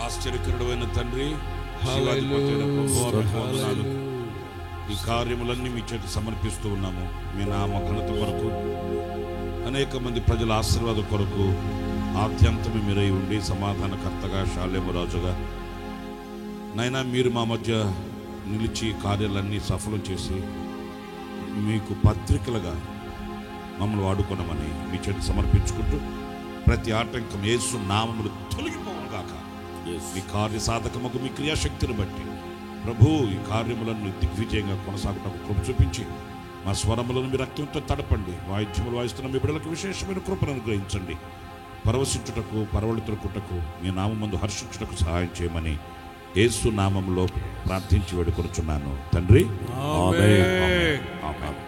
ఆశ్చర్యకరుడైన తండ్రి, ఈ కార్యములన్నీ మీ చేతి సమర్పిస్తూ ఉన్నాము. మీ నామ ఘనత కొరకు, అనేక మంది ప్రజల ఆశీర్వాదం కొరకు ఆద్యంతము మీరై ఉండి సమాధానకర్తగా, శాలేము రాజుగా నైనా మీరు మా మధ్య నిలిచి కార్యాలన్నీ సఫలం చేసి మీకు పత్రికలుగా మమ్మల్ని వాడుకోనమని మీ చేతి సమర్పించుకుంటూ, ప్రతి ఆటంకం యేసు నామములు తొలగిపోవుగాక. మీ కార్య సాధకముకు మీ క్రియాశక్తిని బట్టి ప్రభు ఈ కార్యములను దిగ్విజయంగా కొనసాగుటకు కృప చూపించి మా స్వరములను మీ రక్తంతో తడపండి. వాయిద్యములు వాయిస్తున్న మీ బిడ్డలకు విశేషమైన కృపను అనుగ్రహించండి. పరవశించుటకు, పరవళితులకుటకు, మీ నామమందు హర్షించుటకు సహాయం చేయమని యేసు నామములో ప్రార్థించి వేడుకొనుచున్నాను తండ్రి. ఆమేన్. ఆమేన్.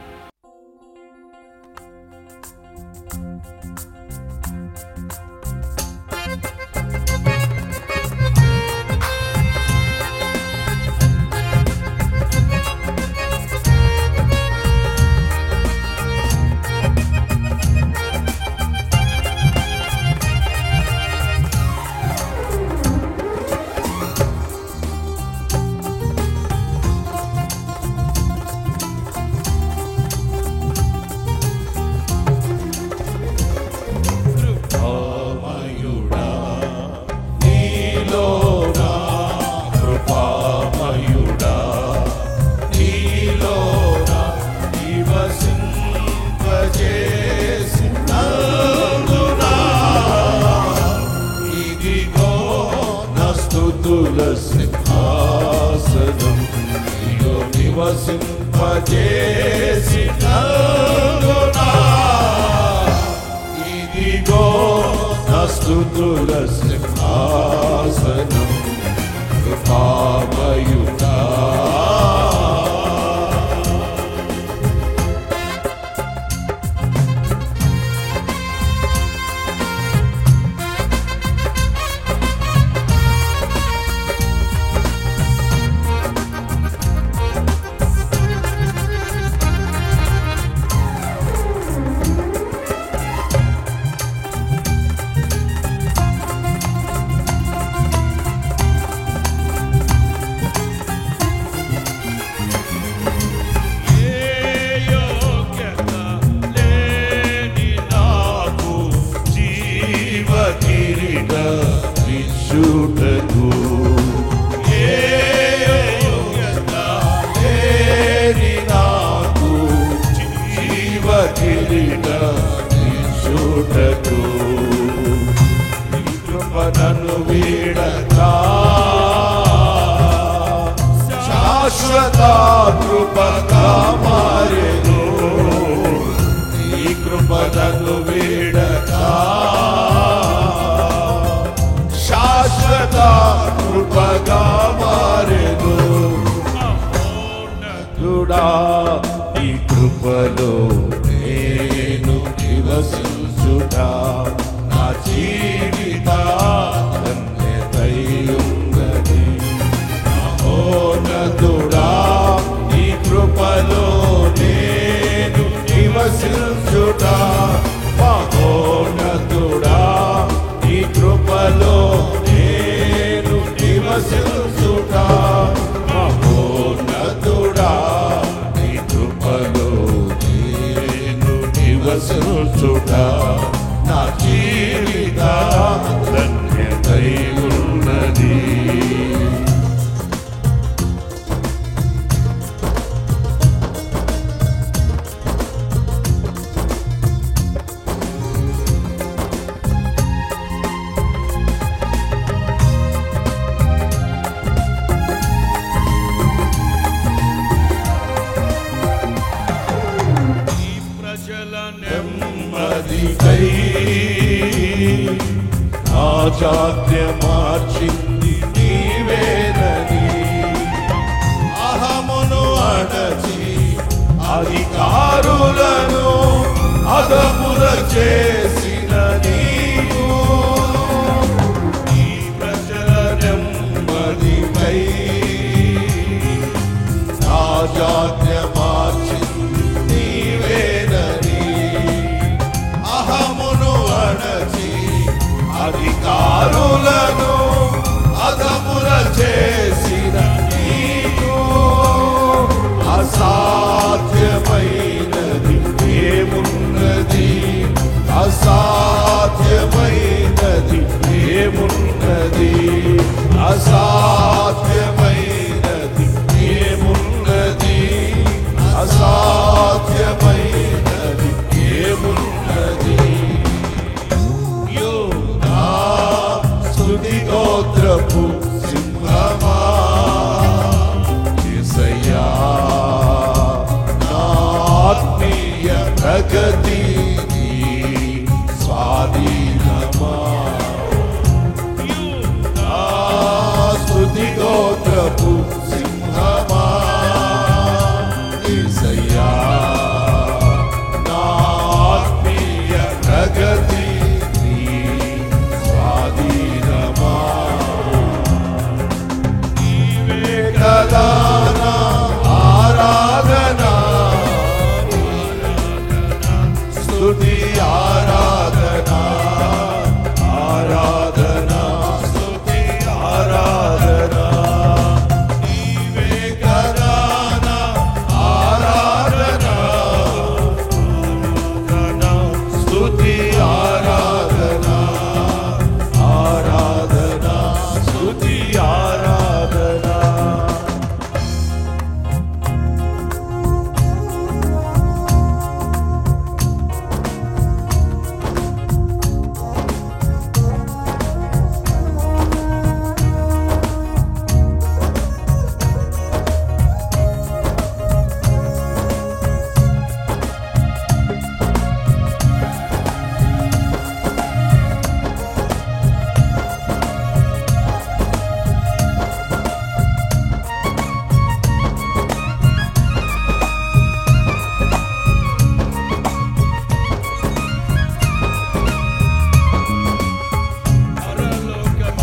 సింహాసనం నివసింపజేసినందునా, ఇదిగో నా స్తుతుల సింహాసనం కృపామయుడా. విచ్చుటకు లేని నాకు జీవ కిరీట విచ్చుటకు, నీ కృప నన్ను వీడగా శాశ్వత కృపగా మారెను. నీ కృప నన్ను వీడగా శాశ్వత కృపగా మారెను. మహోన్నతుడా, ఈ కృపలో నేను నివసించుట నా జీవిత ధన్యతై ఉన్నది. మహోన్నతుడా, ఈ కృపలో నేను నివసించుట, మహోన్నతుడా, ఈ కృపలో నేను నివసించుట, మహోన్నతుడా, ఈ కృపలో నేను నివసించుట నా జీవిత ధన్యతై ఉన్నది. నెమ్మదికై నా జాత్య మార్చింది నీవేనని, అహమును అణచి అధికారులను అదముల చేసిన నీవు, ఈ ప్రజల నెమ్మదికై నా జాత్య మార్చింది నీవేనని, అహమును అణచి అధికారులను అసాధ్యమైనది ఏమున్నది, అసాధ్యమైనది ఏమున్నది. యోనా స్తుతి గోత్రపు సింహమా, యేసయ్యా నా ఆత్మీయ ప్రగతి స్వాధీనమా. స్తుతి గోత్రపు సింహమా, యేసయ్యా నా ఆత్మీయ ప్రగతి స్వాధీనమా. నీవే కదా నా ఆరాధన, స్తుతి ఆరాధన, ఆరాధన స్తుతి ఆరాధన. నీవే కదా నా ఆరాధన, స్తుతి ఆరాధన, ఆరాధన స్తుతి ఆరాధన.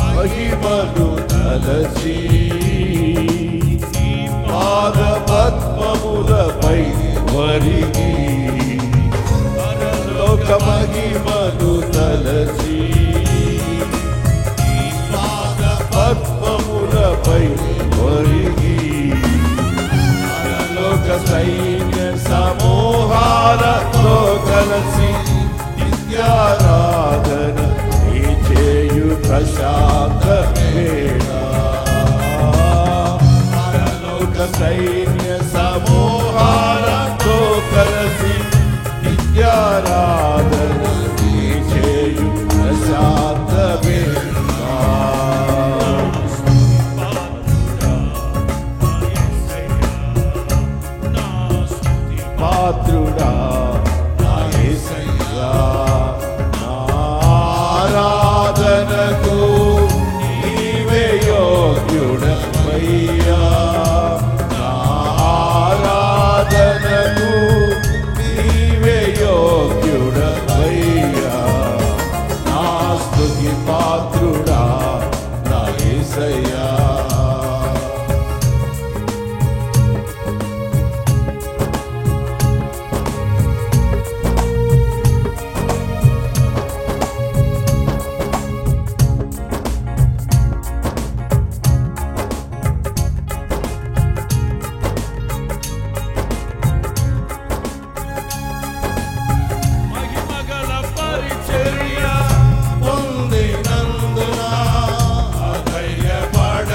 మహిమను తలచి పాద పద్మములపై వరిగి, పరలోక మహిమను తలచి పాద పద్మములపై వరిగి, పరలోక సైన్య సమూహాలతో కలిసి నిత్యారాధన చేయు ప్రశాంత వేళ. పరలోక సైన్య సమూహాలతో కలిసి నిత్యారాధన చేయు ప్రశాంత వేళ. పాత్రుడా నా యేసయ్యా, ఆరాధనకు నీవే యోగ్యుడవయ్యా, నా ఆరాధనకు నీవే యోగ్యుడవయ్యా. నా స్తుతి పాత్రుడా నా యేసయ్యా. పరిచర్య పొందినందున అధైర్యపడ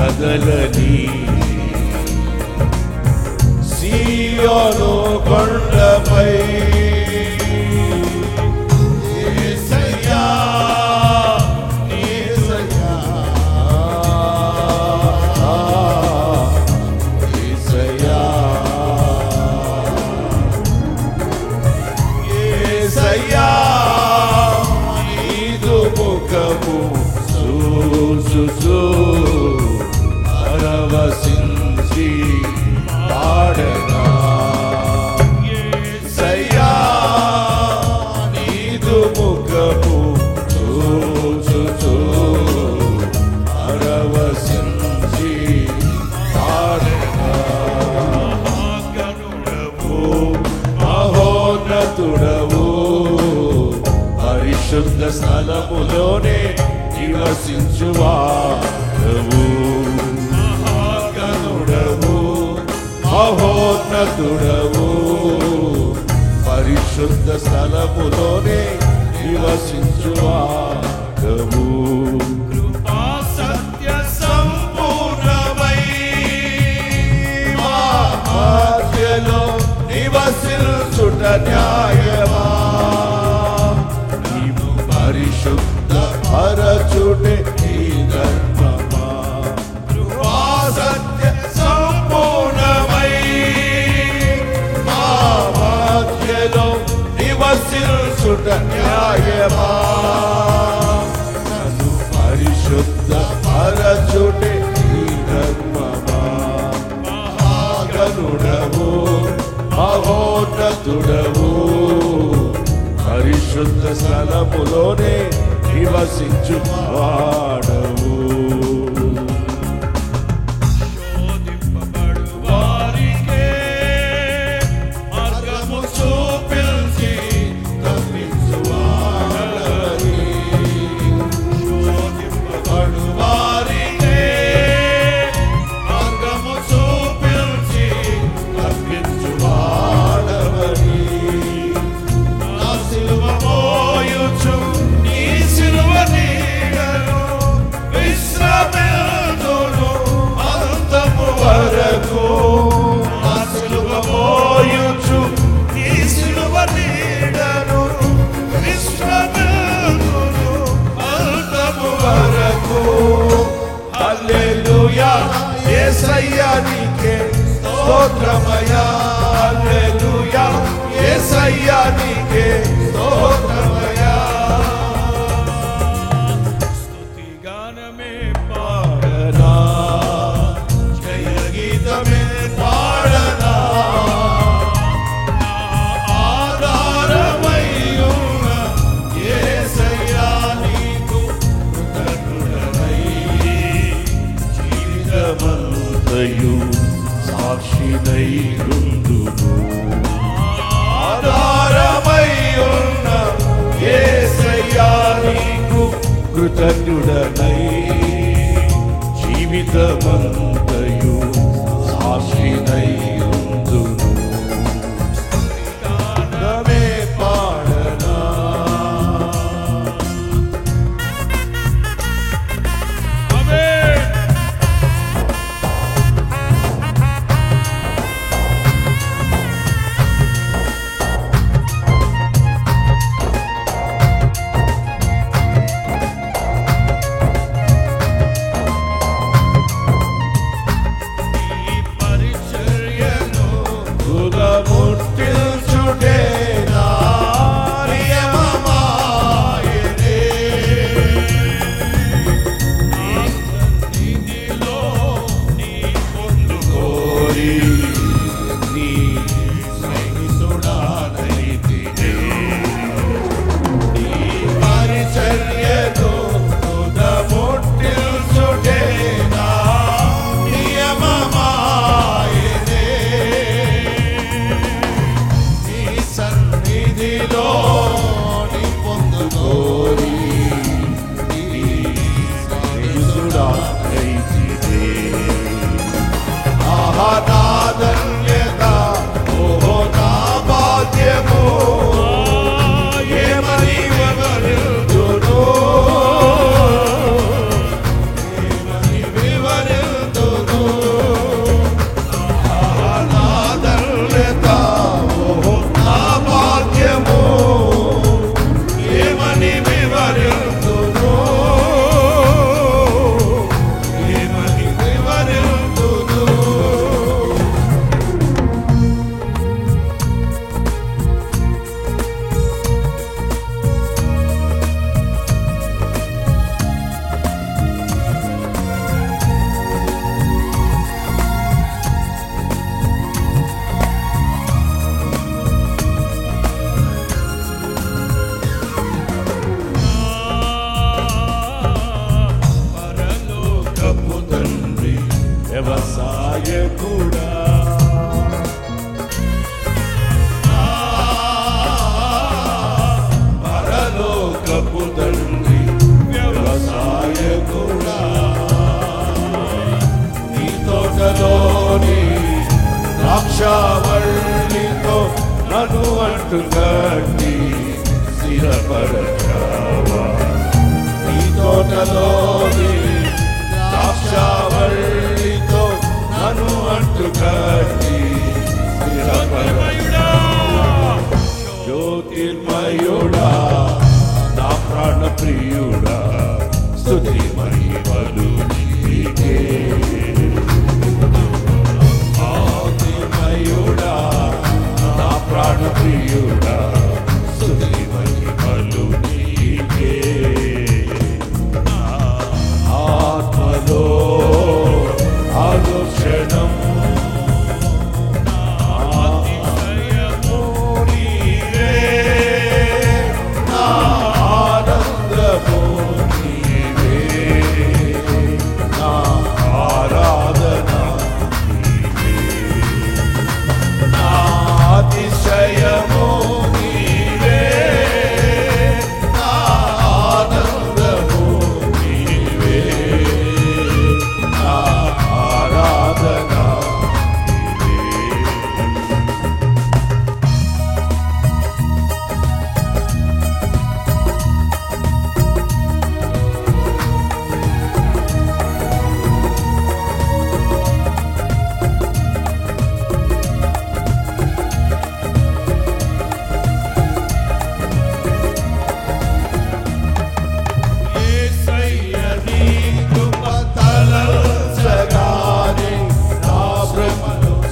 కదలని సీయోను కొండపై యేసయ్యా యేసయ్యా యేసయ్యా యేసయ్యా నీదు ముఖము చూచుచు పరవశించి పాడనా యేసయ్యా నీదు ముఖము చూచుచు పరవశించి పాడనా మహాగణుడవు మహోన్నతుడవు పరిశుద్ధ స్థలములోనే నివసించువాడవు మహాగణుడవు మహోన్నతుడవు పరిశుద్ధ స్థలములోనే నివసించువాడవు కృపా సత్య సంపూర్ణమై మా మధ్యలో నివసించుట న్యాయమా నీవు పరిశుద్ధ పరచుటే నీ ధర్మమా కృపా సత్య సంపూర్ణమై మా మధ్యలో నివసించుట న్యాయమా నన్ను పరిశుద్ధ పరచుటే నీ ధర్మమా మహాగణుడవు మహోన్నతుడవు పరిశుద్ధ స్థలములోనే నివసించువాడవు శోధింపబడు వారికే మార్గము చూపించి తప్పించువాడని శోధింపబడు వారికే మార్గము చూపించి తప్పించువాడవని నా సిలువ మోయుచు నీ సిలువ నీడను విశ్రమింతును అంతము వరకు నా సిలువ మోయుచు నీ సిలువ నీడను విశ్రమింతును అంతము వరకు హల్లెలూయా యేసయ్యా నీకే స్తోత్రమయ్యా హల్లెలూయా యేసయ్యా నీకే స్తోత్రమయ్యా స్తుతి గానమే పాడనా జయ గీతమే పాడనా నా ఆధారమై ఉన్న యేసయ్యా నీకు కృతజ్ఞుడనై జీవితమంతయు సాక్షినై ఉందును ఆధారమై ఉన్న యేసయ్యా నీకు కృతజ్ఞుడనై జీవితమంతయు సాక్షినై ఉందును గానమే పాడనా ఆమేన్ పరిచర్య వ్యవసాయకుడా పరలోకపు తండ్రి వ్యవసాయకుడా నీ తోటలోని ద్రాక్షావల్లితో నన్ను అంటు కట్టి స్థిరపరచావా నీ తోటలోని ద్రాక్షావల్లితో నన్ను అంటు కట్టి స్థిరపరచావా జ్యోతిర్మయుడా నా ప్రాణ ప్రియుడా స్తుతి మహిమలు నీకే జ్యోతిర్మయుడా నా ప్రాణ ప్రియుడా స్తుతి మహిమలు నీకే ఆత్మలో ఆలోచనం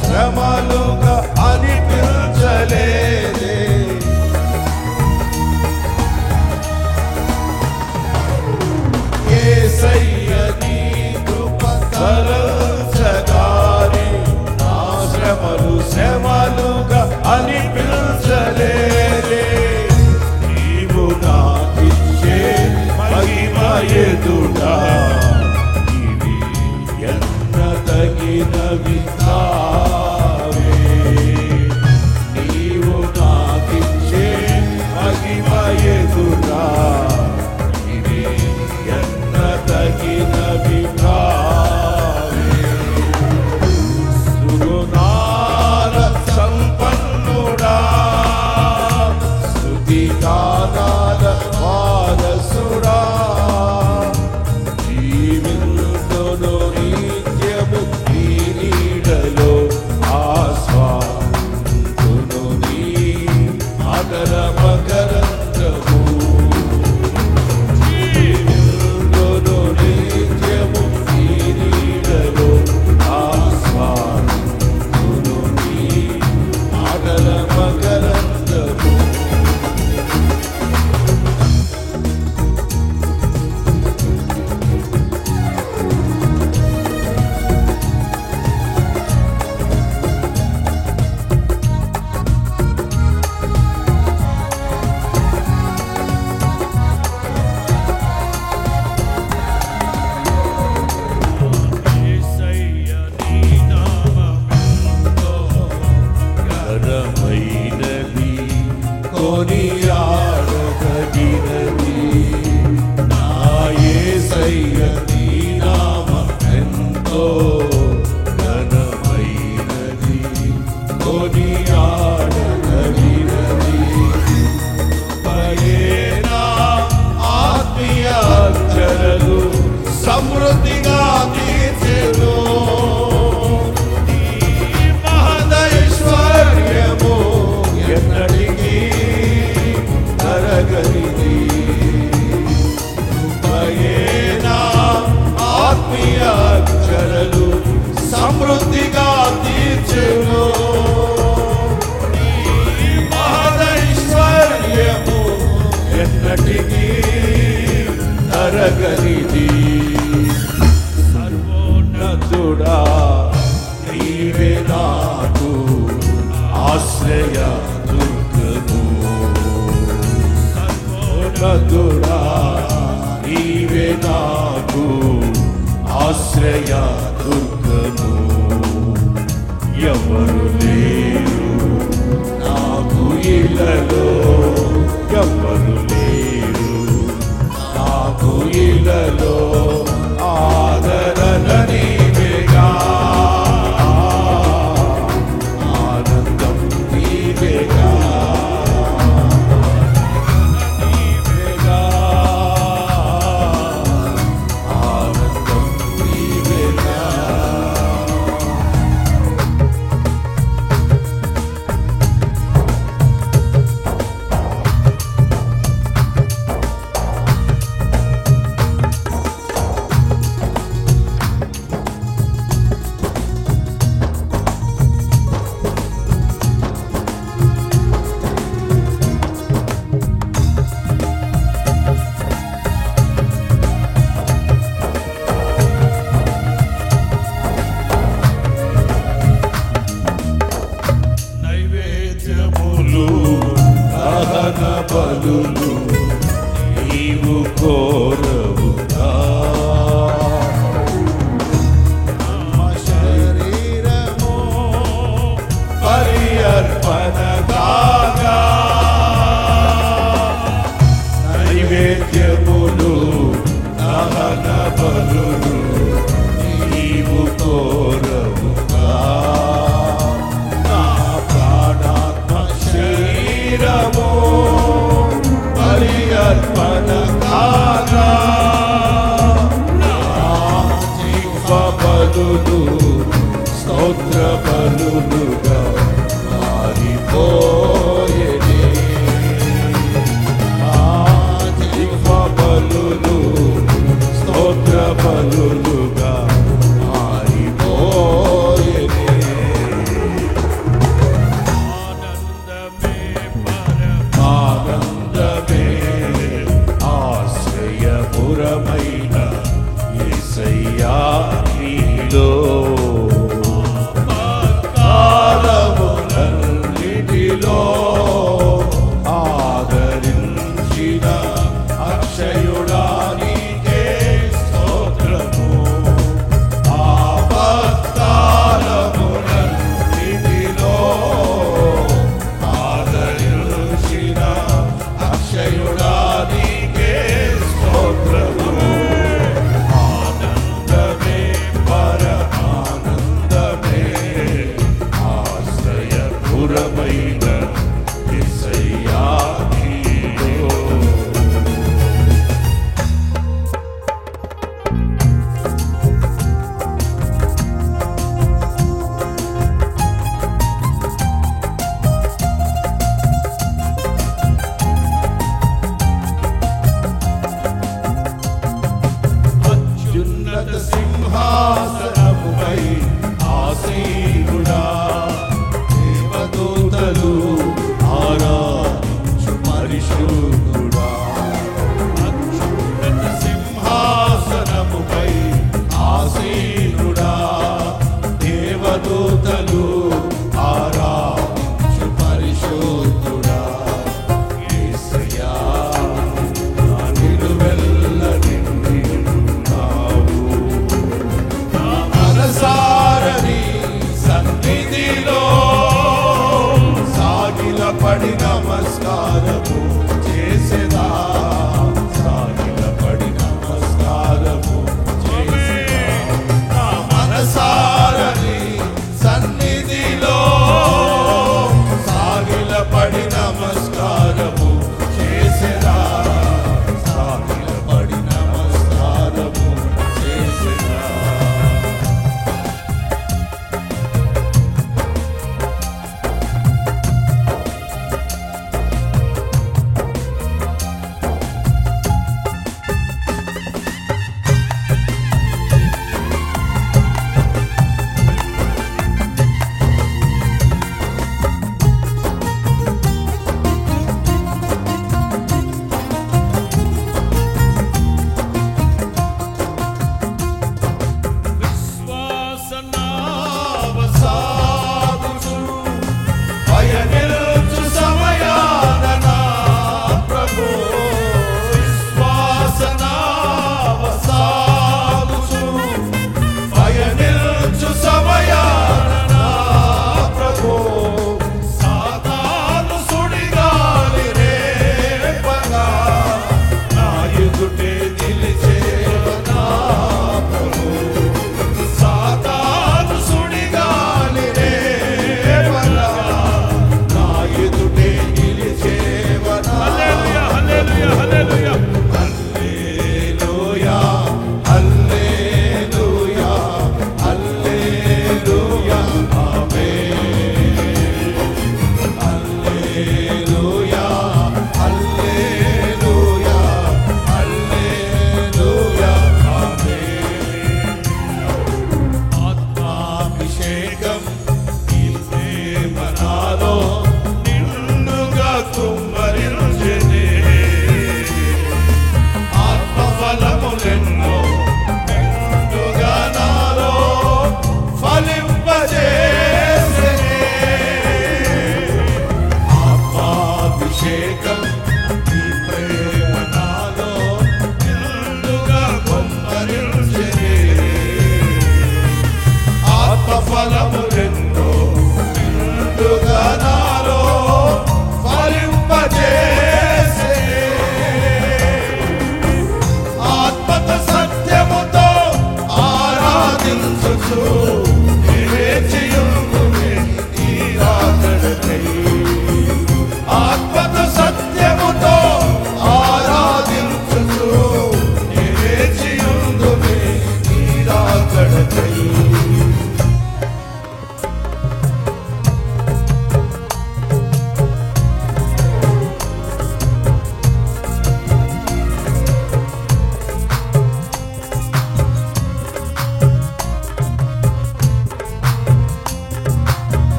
శ్రమలుగా అనిపించలేదే యేసయ్య నీ కృప తలచగానే నా శ్రమలుగా అనిపించలేదే నీవు నాకిచ్చే మహిమ ఎదుటా ఇవి ఎన్న తగినవి కొనియాడదగినది నా యేసయ్య నీ నామం ఎంతో ఘనమైనది కొనియాడదగినది పయేనా ఆత్మీయ అక్షరలు సమృద్ధిగా తీర్చెను మహదైశ్వర్యము ఎన్నటికీ తరగనిది పయేనా ఆత్మీయ అక్షరలు సమృద్ధిగా తీర్చెను మహదైశ్వర్యము ఎన్నటికీ తరగనిది సర్వోన్నతుడా నీవే నాకు ఆశ్రయ దుర్గము సర్వోన్నతుడా నీవే నాకు ఆశ్రయ దుర్గము ఎవరు లేరు నాకు ఇలలో, ఎవరు లేరు నాకు ఇలలో, ఆదరణ నీవేగా, ఆనందం నీవేగా, నీవేగా, ఆనందం నీవేగా. నైవేద్యములు దహన బలులు నీవు కోరవుగా, నమ్మ శరీరము బలి అర్పణ కాగా, నైవేద్యములు దహన బలులు నీవు కోరవుగా, నా ప్రాణాత్మ శరీరము బలి అర్పణ కాగా, నా జీవ బలులు స్తోత్ర బలులుగా మారిపోయేనే, నా జీవ బలులు స్తోత్ర బలులుగా మారిపోయేనే. ఆనందమే ఆశ్రయపురమైన యేసయ్యా నీలో, కాలములన్నిటిలో ఆదరించిన అక్షయుడా నీకే స్తోత్రము.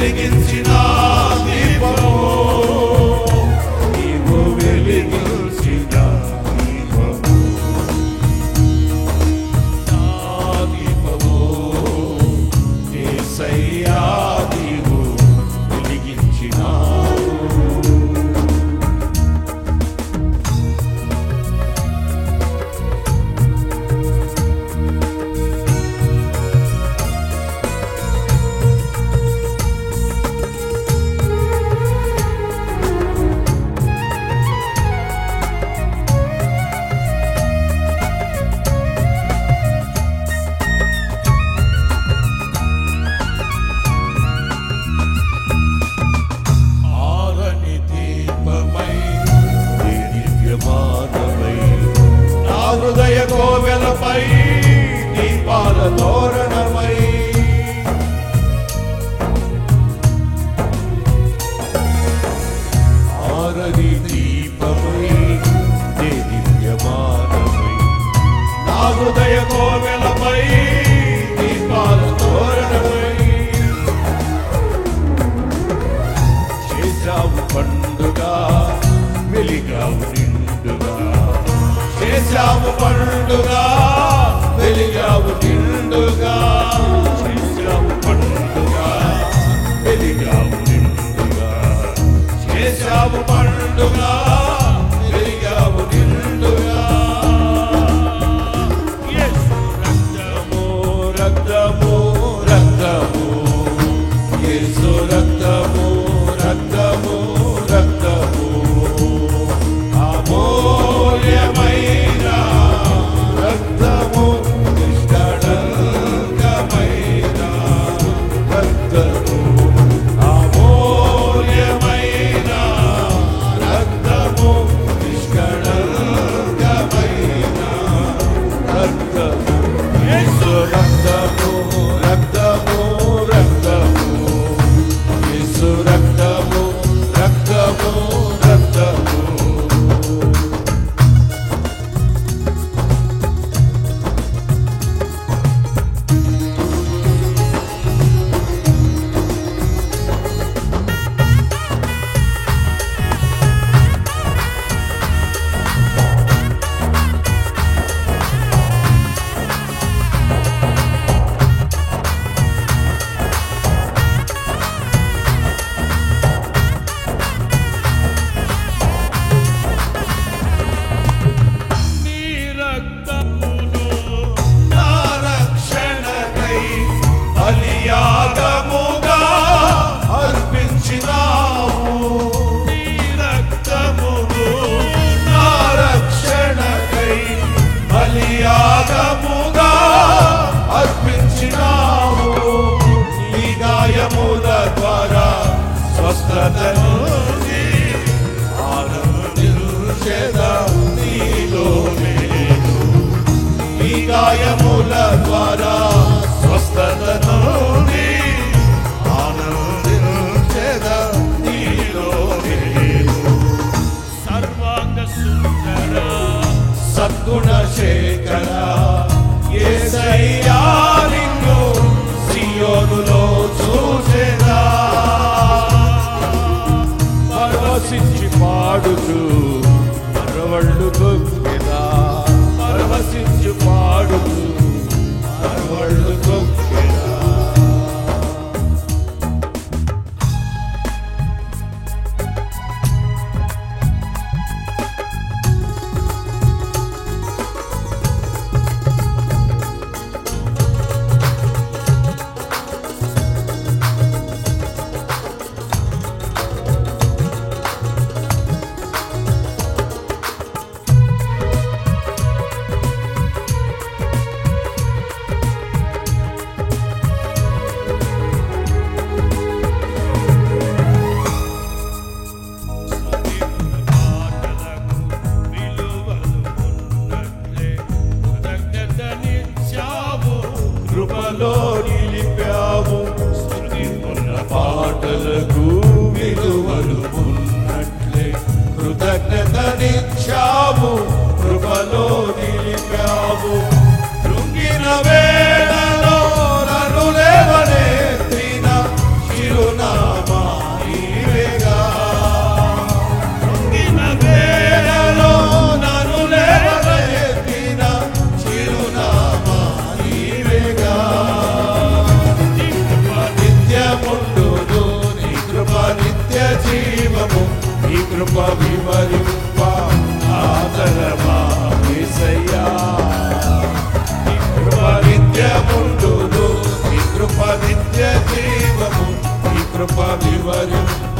వెలిగించిన దీపము, నీవు వెలిగించిన దీపము, నా దీపము యేసయ్యా నీవు వెలిగించినావు. ఆరని దీపమై నీ దివ్యమానమై నా హృదయ కోవెలపై దీపాల తోరణమై ఆరని దీపమై నీ దివ్యమానమై నా హృదయ కోవెలపై దీపాల తోరణమై చేశావు పండుగ వెలిగావు నిండుగా, చేశావు పండుగ వెలిగావు నిండుగా, చేశావు పండుగ వెలిగావు నిండుగా, చేశావు పండుగ వెలిగావు నిండుగా. రక్తము రక్తము రక్తము యేసు రక్తము రక్తము రక్తము అమూల్యమైన రక్తము నిష్కళంకమైన రక్తము అమూల్యమైన రక్తము నిష్కళంకమైన రక్తము యేసు రక్తము రక్తము రక్తము యేసు రక్తము రక్తము రక్తము. నీ రక్తమును నా రక్షణకై బలియాగముగా అర్పించినావు. నీ రక్తమును నా రక్షణకై బలియాగముగా అర్పించినావు. నీ గాయముల ద్వారా స్వస్థతను ఆనందించెదా నీలో నేను. నీ గాయముల ద్వారా స్వస్థతను ఆనందించెదా నీలో నేను. సర్వాంగ సుందర సద్గుణ శేఖర యేసయ్యా నిన్ను సియోనులో చూసేదా. పరవశించి పాడుచు మరవళ్ళు తొక్కెదా, పరవశించి పాడుచు మరవళ్ళు తొక్కెదా. జీవము నీ కృప వివరింప ఆదరమా యేసయ్యా నీ కృప నిత్యముండును నీ కృప నిత్య జీవము నీ కృప వివరింప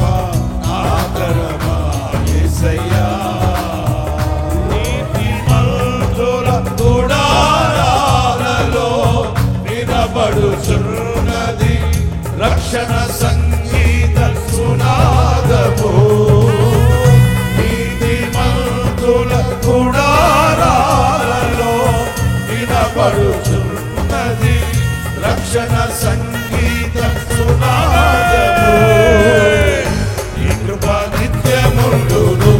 ఆదరమా యేసయ్యా నీతిమంతుల గుడారాలలో నిలబడుచున్నది రక్షణ సంగీత సునాదము నీతిమంతుల గుడారాలలో నిలబడుచున్నది రక్షణ సంగీత సునాదము నీ కృప నిత్యముండును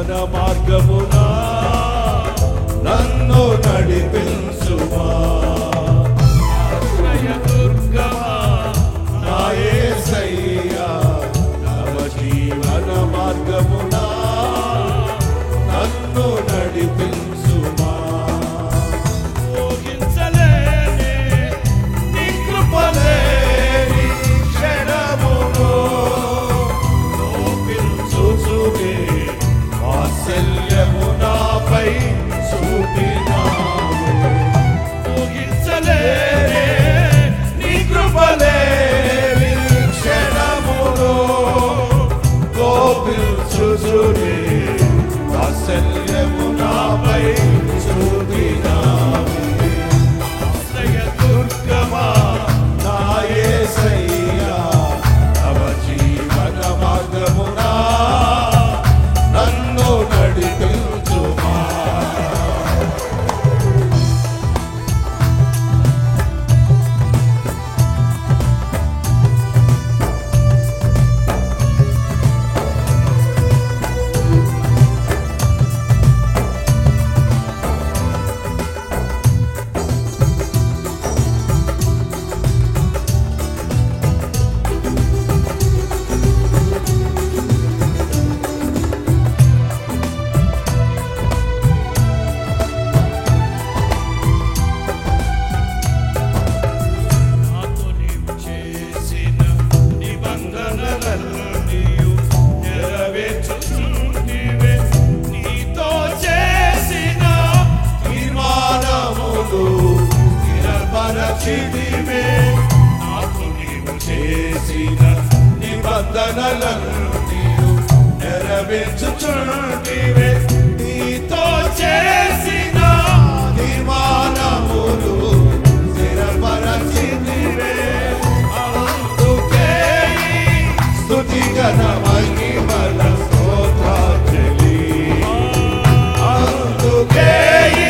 జీవన మార్గమునా నన్ను నడిపించుమా. ఆశ్రయ దుర్గమా నా యేసయ్యా, నవ జీవన మార్గమునా నన్ను నడిపించుమా. ఊహించలేని నీ కృపలేని క్షణమును లోపించుచునే వాత్సల్యము నాపై చూపినావు. ఊహించలేని నీ కృపలేని క్షణమును లోపించుచునే వాత్సల్యము నాపై చూపినావు. ఆశ్రయ దుర్గమా నా యేసయ్యా, నవ జీవన మార్గమునా నన్ను నడిపించుమా. నాతో నీవు చేసిన నిబంధనలన్నీయు నెరవేర్చుచుంటివే. నీతో చేసిన తీర్మానములు స్థిరపరచితివే. నాతో నీవు చేసిన నిబంధనలన్నీయు నెరవేర్చుచుంటివే. నీతో చేసిన తీర్మానములు స్థిరపరచితివే. అందుకే ఈ స్తుతి ఘన మహిమల స్తోత్రాంజలి. అందుకే ఈ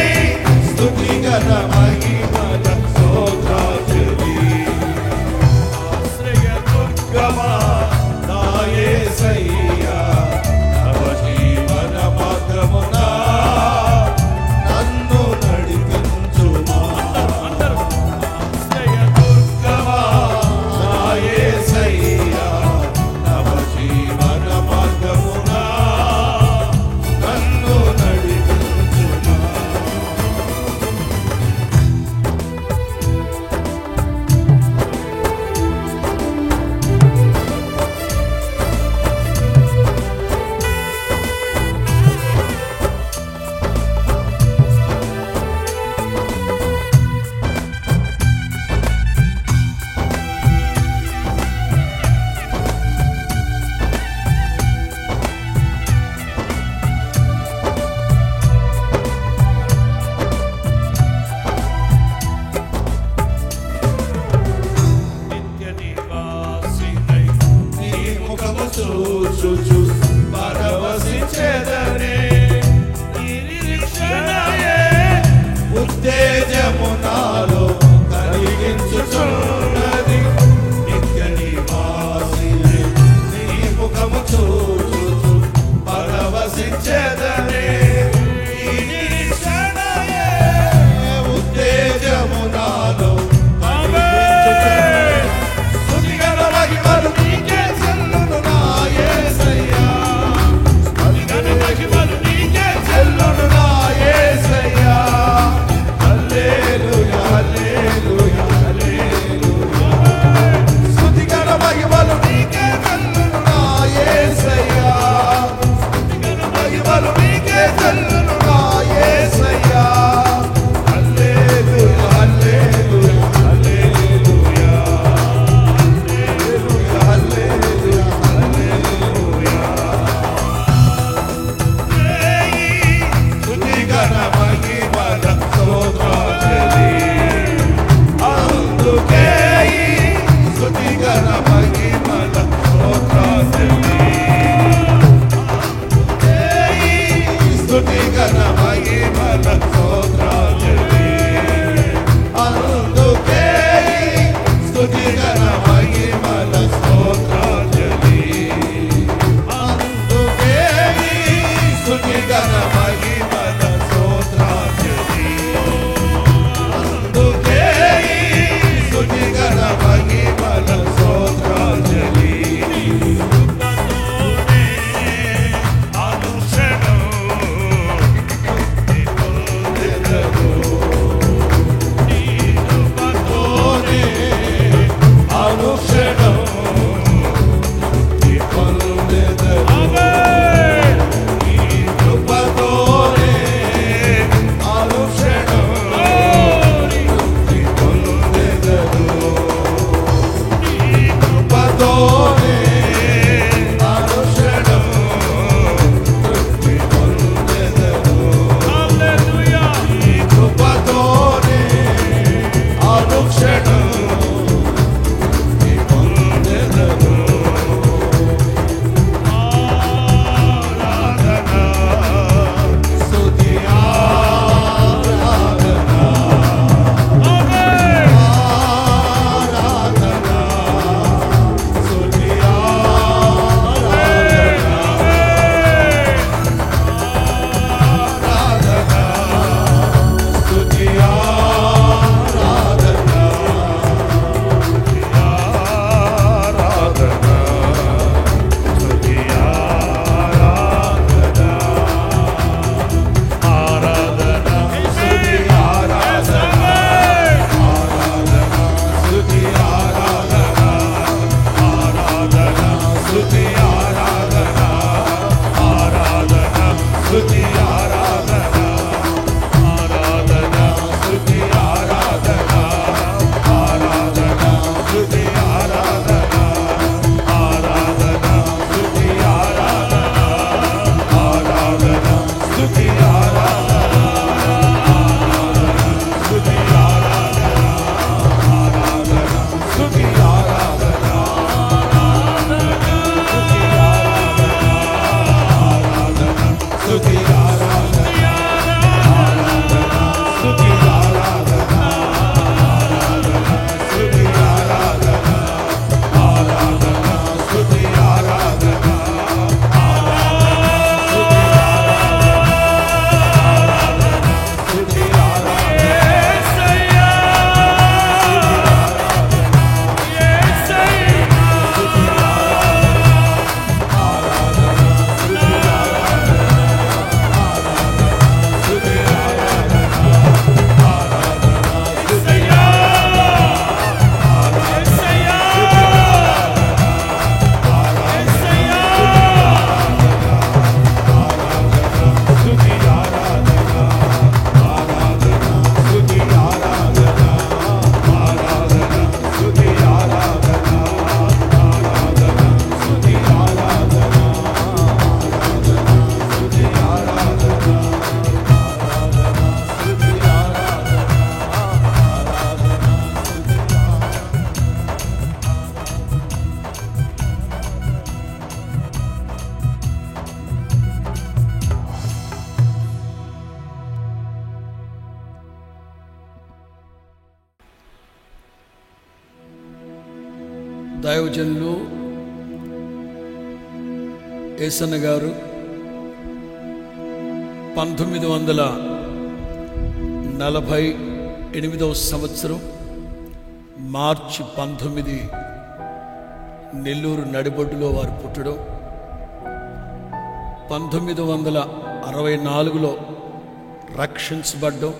స్తుతి ఘన మహిమల స్తోత్రాంజలి. ఆశ్రయ దుర్గమా నా యేసయ్యా, నవ జీవన మార్గమునా నన్ను నడిపించుమా. ఆశ్రయ దుర్గమా నా యేసయ్యా, నవ జీవన మార్గమునా నన్ను నడిపించుమా. నిత్య నివాసినై నీ ముఖము చూచుచు పరవశించెదనే. నీ నిరీక్షణయే ఉత్తేజము నాలో కలిగించుచున్నది. నిత్య నివాసినై నీ ముఖము చూచుచు పరవశించెదనే. నీ నిరీక్షణయే ఉత్తేజము నాలో స్తుతిగల మహిమలు నీకే చెల్లును నా యేసయ్యా. స్తుతిగల మహిమలు నీకే చెల్లును నా యేసయ్యా. హల్లెలూయా హల్లెలూయా హల్లెలూయా. స్తుతిగల మహిమలు నీకే చెల్లును నా యేసయ్యా. స్తుతిగల మహిమలు నీకే చెల్లును నా యేసయ్యా. హల్లెలూయా హల్లెలూయా హల్లెలూయా. హల్లెలూయా హల్లెలూయా. స్తుతి ఘన మహిమల స్తోత్రాంజలి. అందుకే ఈ స్తుతి ఘన మహిమల స్తోత్రాంజలి. అందుకే ఈ స్తుతి ఘన మహిమల స్తోత్రాంజలి. అందుకే ఈ స్తుతి ఘన మహిమల స్తోత్రాంజలి. అందుకే ఈ స్తుతి దైవజనులు ఏసన్న గారు 1948వ సంవత్సరం మార్చి 19 నెల్లూరు నడిబొడ్డులో వారు పుట్టడం, 1964లో రక్షించబడ్డం,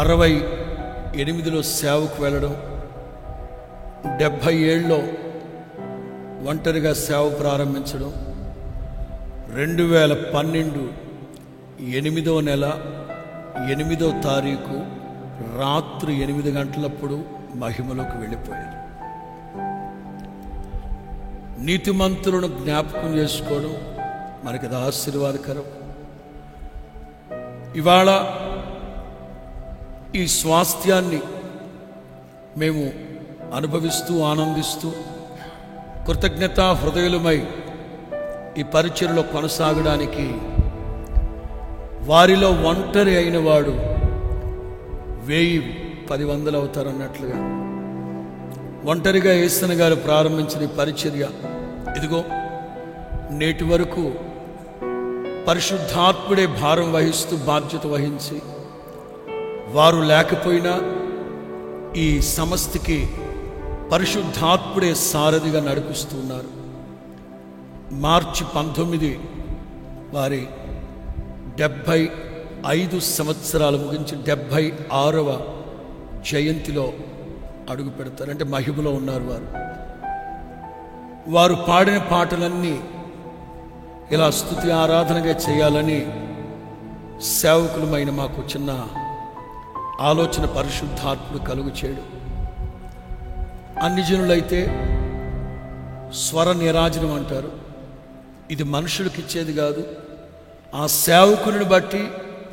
68లో సేవకు వెళ్ళడం, 77లో ఒంటరిగా సేవ ప్రారంభించడం, 2012 8వ నెల 8వ తారీఖు రాత్రి 8 గంటలప్పుడు మహిమలోకి వెళ్ళిపోయారు. నీతిమంతులను జ్ఞాపకం చేసుకోవడం మనకి అది ఆశీర్వాదకరం. ఇవాళ ఈ స్వాస్థ్యాన్ని మేము అనుభవిస్తూ ఆనందిస్తూ కృతజ్ఞతా హృదయులమై ఈ పరిచర్యలో కొనసాగడానికి వారిలో ఒంటరి అయిన వాడు 1000 అవుతారన్నట్లుగా ఒంటరిగా యేసన్న గారు ప్రారంభించిన ఈ పరిచర్య ఇదిగో నేటి వరకు పరిశుద్ధాత్ముడే భారం వహిస్తూ బాధ్యత వహించి, వారు లేకపోయినా ఈ సమష్టికి పరిశుద్ధాత్ముడే సారథిగా నడిపిస్తున్నారు. మార్చి 19 వారి 75 సంవత్సరాలు ముగించి 76వ జయంతిలో అడుగు పెడతారు. అంటే మహిమలో ఉన్నారు వారు పాడిన పాటలన్నీ ఇలా స్తుతి ఆరాధనగా చేయాలని సేవకులమైన మాకు చిన్న ఆలోచన పరిశుద్ధాత్ముడు కలుగు చేయడు. అన్ని జనులైతే స్వర నీరాజనం అంటారు. ఇది మనుషులకు ఇచ్చేది కాదు, ఆ సేవకుని బట్టి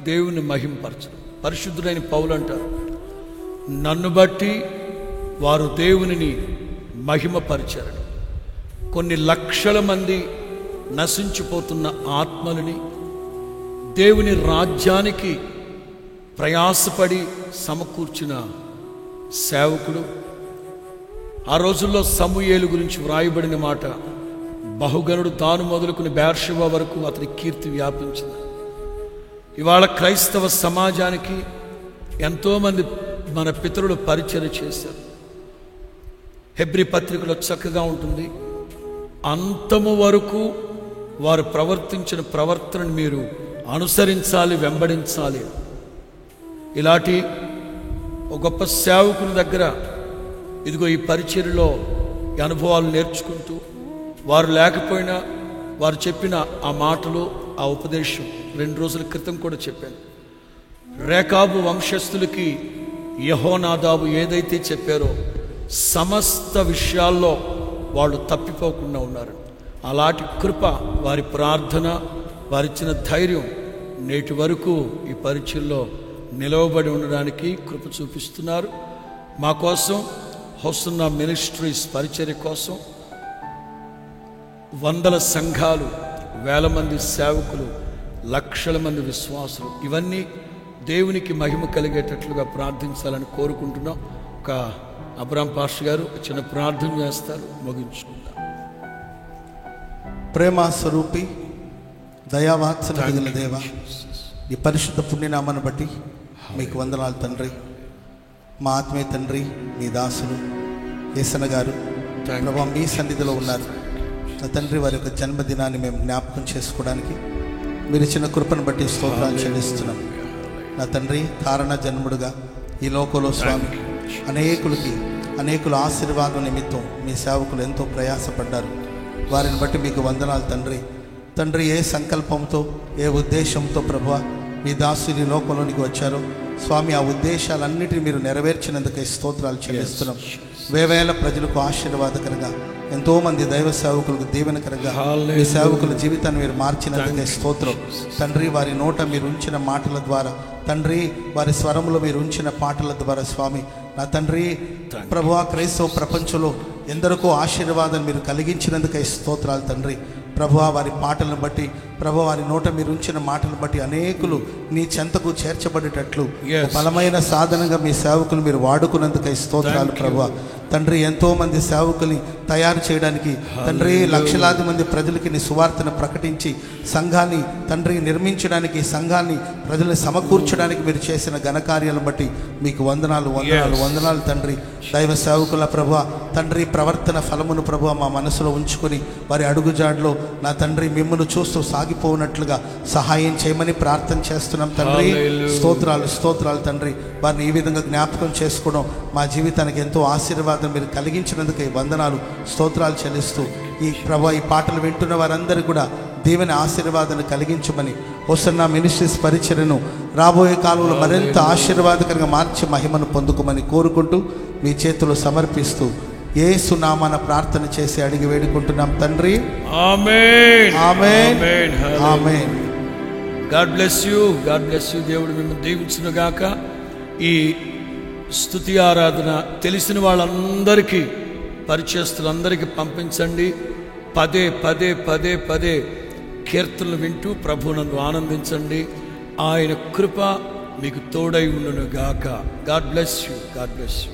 దేవుని మహింపరచడం. పరిశుద్ధుడైన పౌలు అంటారు, నన్ను బట్టి వారు దేవునిని మహిమపరిచారు. కొన్ని లక్షల మంది నశించిపోతున్న ఆత్మలని దేవుని రాజ్యానికి ప్రయాసపడి సమకూర్చిన సేవకుడు. ఆ రోజుల్లో సమూయేలు గురించి వ్రాయబడిన మాట, బహుగనుడు తాను మొదలుకుని బెర్షెబా వరకు అతని కీర్తి వ్యాపించింది. ఇవాళ క్రైస్తవ సమాజానికి ఎంతోమంది మన పితరులు పరిచర్య చేశారు. హెబ్రీ పత్రికలో చక్కగా ఉంటుంది, అంతము వరకు వారు ప్రవర్తించిన ప్రవర్తనను మీరు అనుసరించాలి, వెంబడించాలి. ఇలాంటి ఒక గొప్ప సేవకుని దగ్గర ఇదిగో ఈ పరిచర్యలో ఈ అనుభవాలు నేర్చుకుంటూ, వారు లేకపోయినా వారు చెప్పిన ఆ మాటలు, ఆ ఉపదేశం 2 రోజుల క్రితం కూడా చెప్పాను. రేకాబు వంశస్థులకి యెహోనాదాబు ఏదైతే చెప్పారో సమస్త విషయాల్లో వాళ్ళు తప్పిపోకుండా ఉన్నారు. అలాంటి కృప, వారి ప్రార్థన, వారిచ్చిన ధైర్యం నేటి వరకు ఈ పరిచర్యలో నిలవబడి ఉండడానికి కృప చూపిస్తున్నారు. మా కోసం హోసన్న మినిస్ట్రీస్ పరిచర్య కోసం 100 సంఘాలు, 1000 మంది సేవకులు, లక్షల మంది విశ్వాసులు, ఇవన్నీ దేవునికి మహిమ కలిగేటట్లుగా ప్రార్థించాలని కోరుకుంటున్నాం. ఒక అబ్రాం పాస్టర్ గారు చిన్న ప్రార్థన చేస్తారు, ముగించుకుందాం. ప్రేమ స్వరూపి, దయావాత్సల్య కలిగిన దేవ, ఈ పరిశుద్ధ పుణ్యనామాన్ని బట్టి మీకు వందనాలు తండ్రి. మా ఆత్మీయ తండ్రి, మీ దాసులు యేసన్న గారు ప్రభా మీ సన్నిధిలో ఉన్నారు. నా తండ్రి, వారి యొక్క జన్మదినాన్ని మేము జ్ఞాపకం చేసుకోవడానికి మీరు ఇచ్చిన కృపను బట్టి స్తోత్రాలు చెల్లిస్తున్నాం. నా తండ్రి, కారణ జన్ముడుగా ఈ లోకంలో స్వామి అనేకుల ఆశీర్వాదం నిమిత్తం మీ సేవకులు ఎంతో ప్రయాసపడ్డారు. వారిని బట్టి మీకు వందనాలు తండ్రి. తండ్రి, ఏ సంకల్పంతో, ఏ ఉద్దేశంతో ప్రభువా మీ దాసుని లోకంలోనికి వచ్చారో స్వామి, ఆ ఉద్దేశాలన్నిటిని మీరు నెరవేర్చినందుకే స్తోత్రాలు చెల్లిస్తున్నాం. వేవేల ప్రజలకు ఆశీర్వాదకరంగా, ఎంతోమంది దైవ సేవకులకు దీవెనకరంగా మీ సేవకుల జీవితాన్ని మీరు మార్చినందుకే స్తోత్రం తండ్రి. వారి నోట మీరు ఉంచిన మాటల ద్వారా తండ్రి, వారి స్వరంలో మీరు ఉంచిన పాటల ద్వారా స్వామి, నా తండ్రి ప్రభువా, క్రైస్తవ ప్రపంచంలో ఎందరికో ఆశీర్వాదం మీరు కలిగించినందుకే స్తోత్రాలు తండ్రి. ప్రభువా, వారి పాటలను బట్టి, ప్రభువా వారి నోట మీరు ఉంచిన మాటలను బట్టి అనేకులు నీ చెంతకు చేర్చబడేటట్లు బలమైన సాధనంగా మీ సేవకులు మీరు వాడుకున్నందుకై స్తోత్రాలు ప్రభువా. తండ్రి ఎంతో మంది సేవకుల్ని తయారు చేయడానికి తండ్రి లక్షలాది మంది ప్రజలకి నీ సువార్తను ప్రకటించి సంఘాన్ని తండ్రి నిర్మించడానికి, సంఘాన్ని ప్రజల్ని సమకూర్చడానికి మీరు చేసిన ఘనకార్యాలను బట్టి మీకు వందనాలు వందనాలు వందనాలు తండ్రి. దైవ సేవకుల ప్రభువా తండ్రి ప్రవర్తన ఫలమును ప్రభువా మా మనసులో ఉంచుకొని వారి అడుగుజాడలో నా తండ్రి మిమ్మల్ని చూస్తూ సాగిపోనట్లుగా సహాయం చేయమని ప్రార్థన చేస్తున్నాం తండ్రి. స్తోత్రాలు స్తోత్రాలు తండ్రి. వారిని ఈ విధంగా జ్ఞాపకం చేసుకోవడం మా జీవితానికి ఎంతో ఆశీర్వాదం మీరు కలిగించినందుకే వందనాలు స్తోత్రాలు చెల్లిస్తూ ఈ ప్రభా ఈ పాటలు వింటున్న వారందరూ కూడా దేవుని ఆశీర్వాదాన్ని కలిగించమని, హోసన్నా మినిస్ట్రీస్ పరిచర్యను రాబోయే కాలంలో మరింత ఆశీర్వాదకరంగా మార్చి మహిమను పొందుకోమని కోరుకుంటూ మీ చేతులు సమర్పిస్తూ యేసు నామాన ప్రార్థన చేసి అడిగి వేడుకుంటున్నాం తండ్రి. ఆమేన్ ఆమేన్ ఆమేన్. God bless you, god bless you. దేవుడు మిమ్మల్ని దీవించును గాక. ఈ స్తుతి ఆరాధన తెలిసిన వాళ్ళందరికీ, పరిచయస్తులందరికీ పంపించండి. పదే పదే పదే పదే కీర్తనలు వింటూ ప్రభువునందు ఆనందించండి. ఆయన కృప మీకు తోడై ఉండును గాక. God bless you, god bless you.